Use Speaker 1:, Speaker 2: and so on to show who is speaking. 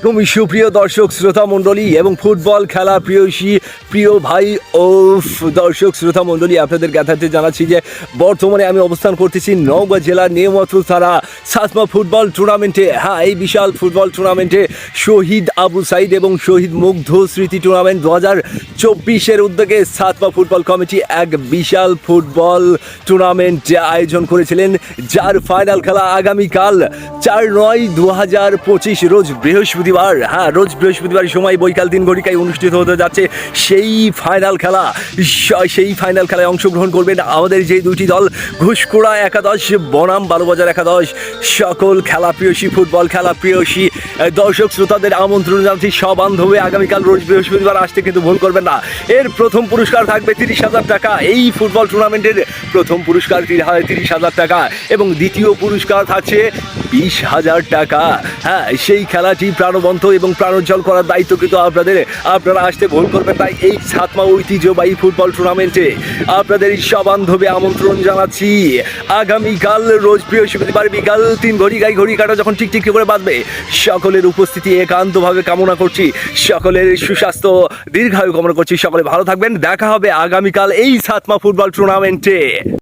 Speaker 1: একদমই সুপ্রিয় দর্শক শ্রোতা মণ্ডলী এবং ফুটবল খেলা প্রিয় ভাই ও দর্শক শ্রোতা মণ্ডলী, আপনাদের জ্ঞাতার্থে জানাচ্ছি যে বর্তমানে আমি অবস্থান করতেছি নওগাঁ জেলার নেমাত্র থানা সাতমা ফুটবল টুর্নামেন্টে। হ্যাঁ, এই বিশাল ফুটবল টুর্নামেন্টে শহীদ আবু সাইদ এবং শহীদ মুগ্ধ স্মৃতি টুর্নামেন্ট 2024-এর উদ্যোগে সাতমা ফুটবল কমিটি এক বিশাল ফুটবল টুর্নামেন্ট আয়োজন করেছিলেন, যার ফাইনাল খেলা আগামীকাল 4/9/2025 রোজ বৃহস্পতিবার। হ্যাঁ, রোজ বৃহস্পতিবার সময় বৈকাল 3 ঘটিকায় অনুষ্ঠিত হতে যাচ্ছে সেই ফাইনাল খেলা। সেই ফাইনাল খেলায় অংশগ্রহণ করবেন আমাদের যে দুইটি দল, ঘুষকুড়া একাদশ বনাম বালুবাজার একাদশ। সকল খেলা প্রিয়সী, ফুটবল খেলা প্রিয়সী দর্শক শ্রোতাদের আমন্ত্রণ জানাচ্ছি সবান্ধবে আগামীকাল রোজ বৃহস্পতিবার আসতে কিন্তু ভুল করবেন না। এর প্রথম পুরস্কার থাকবে 30,000 টাকা। এই ফুটবল টুর্নামেন্টের প্রথম পুরস্কার 30,000 টাকা এবং দ্বিতীয় পুরস্কার থাকছে 20,000 টাকা। হ্যাঁ, সেই খেলাটি প্রাণবন্ত এবং প্রাণোজ্জ্বল করার দায়িত্ব কিন্তু আপনারা আসতে ভুল করবেন না। এই সাতমা ঐতিহ্যবাহী ফুটবল টুর্নামেন্টে আপনাদের সবান্ধবে আমন্ত্রণ জানাচ্ছি আগামীকাল রোজ বৃহস্পতিবার বিকাল 3 ঘটিকায়। ঘড়ি কাটা যখন টিকটিক করে বাজবে, সকলের উপস্থিতি একান্তভাবে কামনা করছি, সকলের সুস্বাস্থ্য দীর্ঘায়ু কামনা করছি। সকলে ভালো থাকবেন, দেখা হবে আগামীকাল এই সাতমা ফুটবল টুর্নামেন্টে।